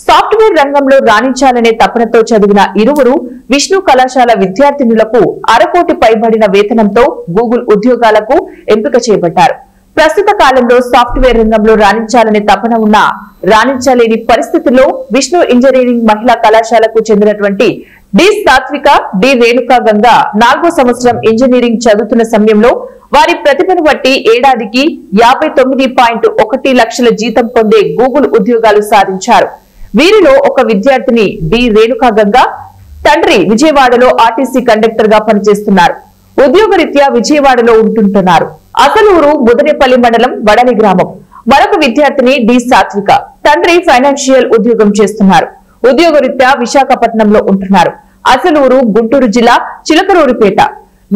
Software రంగంలో రాణించాలనే తపనతో చదివిన ఇరువురు విష్ణు కళాశాల విద్యార్థినులకు అరకోటి పైబడిన వేతనంతో గూగుల్ ఉద్యోగాలకు ఎంపిక చేయబడ్డారు. ప్రస్తుత కాలంలో సాఫ్ట్వేర్ రంగంలో రాణించాలనే తపన ఉన్నా రాణించలేని పరిస్థితుల్లో విష్ణు ఇంజనీరింగ్ మహిళా కళాశాలకు చెందినటువంటి డి సాత్విక, డి రేణుకా గంగా 4వ సంవత్సరం ఇంజనీరింగ్ చదువుతున్న సమయంలో వారి ప్రతిభను బట్టి ఏడాదికి 59.1 లక్షల జీతం పొందే గూగుల్ ఉద్యోగాలు సాధించారు. వీరిలో ఒక విద్యార్థిని డి రేణుకా గంగా తండ్రి విజయవాడలో ఆర్టీసీ కండక్టర్ గా పనిచేస్తున్నారు. ఉద్యోగరీత్యా విజయవాడలో ఉంటుంటున్నారు. అసలు ఊరు ముదనేపల్లి మండలం వడలి గ్రామం. మరొక విద్యార్థిని డి సాత్విక తండ్రి ఫైనాన్షియల్ ఉద్యోగం చేస్తున్నారు. ఉద్యోగరీత్యా విశాఖపట్నంలో ఉంటున్నారు. అసలు ఊరు గుంటూరు జిల్లా చిలకలూరిపేట.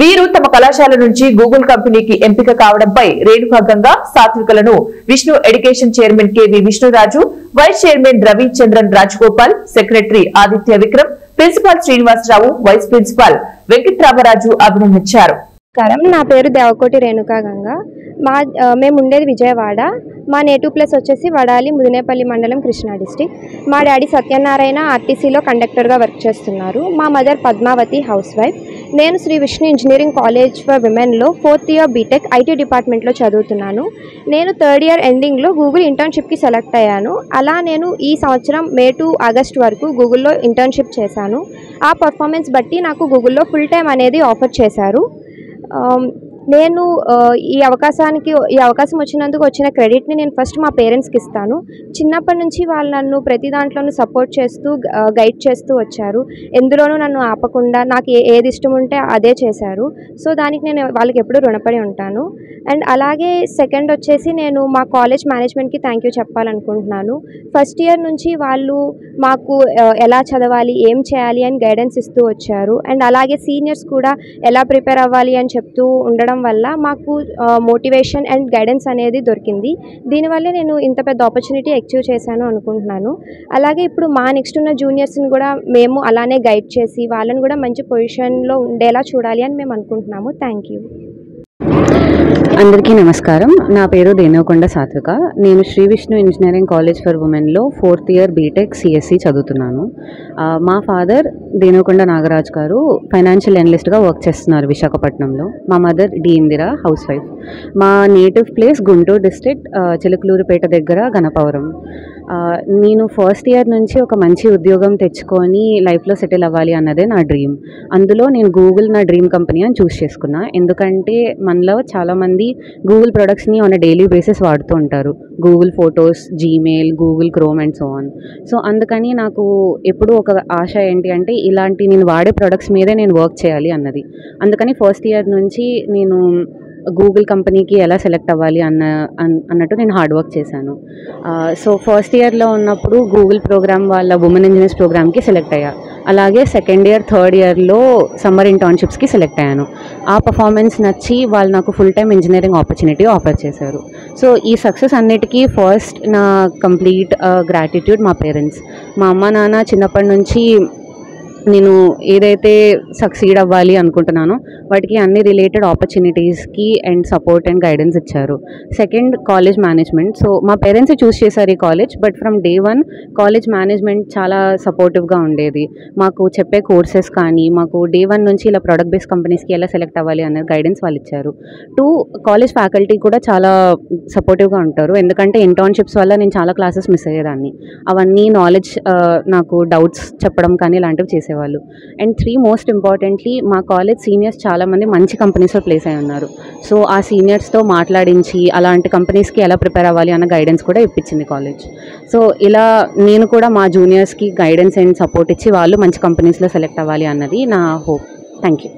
వీరు తమ కళాశాల నుంచి గూగుల్ కంపెనీకి ఎంపిక కావడంపై రేణుకా గంగా సాత్వికలను Vishnu education chairman KV Vishnuraju, vice chairman Ravichandran Rajagopal, secretary Aditya Vikram, principal Srinivasarao, vice principal Venkatramaraju అభినందించారు. నా పేరు దేవకోటి రేణుకా గంగా. మేము ఉండేది విజయవాడ. మా నేటివ్ ప్లేస్ వచ్చేసి వడాలి ముదినేపల్లి మండలం, కృష్ణా డిస్ట్రిక్ట్. మా డాడీ సత్యనారాయణ ఆర్టీసీలో కండక్టర్గా వర్క్ చేస్తున్నారు. మా మదర్ పద్మావతి హౌస్ వైఫ్. నేను Sri Vishnu engineering college for విమెన్లో 4th ఇయర్ బీటెక్ ఐటీ డిపార్ట్మెంట్లో చదువుతున్నాను. నేను 3rd ఇయర్ ఎండింగ్లో గూగుల్ ఇంటర్న్షిప్కి సెలెక్ట్ అయ్యాను. అలా నేను ఈ సంవత్సరం మే టు ఆగస్ట్ వరకు గూగుల్లో ఇంటర్న్షిప్ చేశాను. ఆ పర్ఫార్మెన్స్ బట్టి నాకు గూగుల్లో ఫుల్ టైం అనేది ఆఫర్ చేశారు. నేను ఈ అవకాశం వచ్చినందుకు వచ్చిన క్రెడిట్ని నేను ఫస్ట్ మా పేరెంట్స్కి ఇస్తాను. చిన్నప్పటి నుంచి వాళ్ళు నన్ను ప్రతి దాంట్లోనూ సపోర్ట్ చేస్తూ గైడ్ చేస్తూ వచ్చారు. ఎందులోనూ నన్ను ఆపకుండా నాకు ఏది ఇష్టం ఉంటే అదే చేశారు. సో దానికి నేను వాళ్ళకి ఎప్పుడూ రుణపడి ఉంటాను. అండ్ అలాగే సెకండ్ వచ్చేసి నేను మా కాలేజ్ మేనేజ్మెంట్కి థ్యాంక్ యూ చెప్పాలనుకుంటున్నాను. ఫస్ట్ ఇయర్ నుంచి వాళ్ళు మాకు ఎలా చదవాలి, ఏం చేయాలి అని గైడెన్స్ ఇస్తూ వచ్చారు. అండ్ అలాగే సీనియర్స్ కూడా ఎలా ప్రిపేర్ అవ్వాలి అని చెప్తూ ఉండడం వల్ల మాకు మోటివేషన్ అండ్ గైడెన్స్ అనేది దొరికింది. దీనివల్లే నేను ఇంత పెద్ద ఆపర్చునిటీ అచీవ్ చేశాను అనుకుంటున్నాను. అలాగే ఇప్పుడు మా నెక్స్ట్ ఉన్న జూనియర్స్ని కూడా మేము అలానే గైడ్ చేసి వాళ్ళని కూడా మంచి పొజిషన్లో ఉండేలా చూడాలి అని మేము అనుకుంటున్నాము. Thank you. అందరికీ నమస్కారం. నా పేరు దేనవకొండ సాత్విక. నేను Sri Vishnu engineering college for ఉమెన్లో 4th ఇయర్ బీటెక్ సిఎస్సి చదువుతున్నాను. మా ఫాదర్ దేనవకొండ నాగరాజ్ గారు ఫైనాన్షియల్ అనలిస్ట్గా వర్క్ చేస్తున్నారు విశాఖపట్నంలో. మా mother D Indira house wife. మా native place Guntur district Chilakaluripet దగ్గర గణపవరం. నేను ఫస్ట్ ఇయర్ నుంచి ఒక మంచి ఉద్యోగం తెచ్చుకొని లైఫ్లో సెటిల్ అవ్వాలి అన్నదే నా డ్రీమ్. అందులో నేను గూగుల్ నా డ్రీమ్ కంపెనీ అని చూస్ చేసుకున్నా. ఎందుకంటే మనలో చాలామంది గూగుల్ ప్రొడక్ట్స్ని ఆన్ డైలీ బేసిస్ వాడుతూ ఉంటారు. Google photos, Gmail, Google chrome and so on. So అందుకని నాకు ఎప్పుడూ ఒక ఆశ ఏంటి అంటే ఇలాంటి నేను వాడే ప్రొడక్ట్స్ మీదే నేను వర్క్ చేయాలి అన్నది. అందుకని ఫస్ట్ ఇయర్ నుంచి నేను గూగుల్ కంపెనీకి ఎలా సెలెక్ట్ అవ్వాలి అన్నట్టు నేను హార్డ్ వర్క్ చేశాను. సో ఫస్ట్ ఇయర్లో ఉన్నప్పుడు గూగుల్ ప్రోగ్రామ్ వాళ్ళ ఉమెన్ ఇంజనీర్స్ ప్రోగ్రామ్కి సెలెక్ట్ అయ్యా. అలాగే సెకండ్ ఇయర్, థర్డ్ ఇయర్లో సమ్మర్ ఇంటర్న్షిప్స్కి సెలెక్ట్ అయ్యాను. ఆ పర్ఫార్మెన్స్ నచ్చి వాళ్ళు నాకు full time engineering opportunity offer చేశారు. సో ఈ సక్సెస్ అన్నిటికీ ఫస్ట్ నా కంప్లీట్ గ్రాటిట్యూడ్ మా పేరెంట్స్. మా అమ్మ నాన్న చిన్నప్పటి నుంచి నేను ఏదైతే సక్సీడ్ అవ్వాలి అనుకుంటున్నానో వాటికి అన్ని రిలేటెడ్ ఆపర్చునిటీస్కి అండ్ సపోర్ట్ అండ్ గైడెన్స్ ఇచ్చారు. Second, college management. సో మా పేరెంట్స్ చూస్ చేశారు ఈ college. But from day 1 college management చాలా సపోర్టివ్గా ఉండేది. మాకు చెప్పే కోర్సెస్ కానీ మాకు డే 1 నుంచి ఇలా ప్రొడక్ట్ బేస్డ్ కంపెనీస్కి ఎలా సెలెక్ట్ అవ్వాలి అనే గైడెన్స్ వాళ్ళు ఇచ్చారు. 2, కాలేజ్ ఫ్యాకల్టీ కూడా చాలా సపోర్టివ్గా ఉంటారు. ఎందుకంటే ఇంటర్న్షిప్స్ వల్ల నేను చాలా క్లాసెస్ మిస్ అయ్యేదాన్ని. అవన్నీ నాలెడ్జ్ నాకు డౌట్స్ చెప్పడం కానీ ఇలాంటివి చేసేవాళ్ళు. అండ్ 3, మోస్ట్ ఇంపార్టెంట్లీ మా కాలేజ్ సీనియర్స్ చాలామంది మంచి కంపెనీస్లో ప్లేస్ అయి ఉన్నారు. సో ఆ సీనియర్స్తో మాట్లాడించి అలాంటి కంపెనీస్కి ఎలా ప్రిపేర్ అవ్వాలి అన్న గైడెన్స్ కూడా ఇప్పించింది కాలేజ్. సో ఇలా నేను కూడా మా జూనియర్స్కి గైడెన్స్ అండ్ సపోర్ట్ ఇచ్చి వాళ్ళు మంచి కంపెనీస్లో సెలెక్ట్ అవ్వాలి అన్నది నా హోప్. Thank you.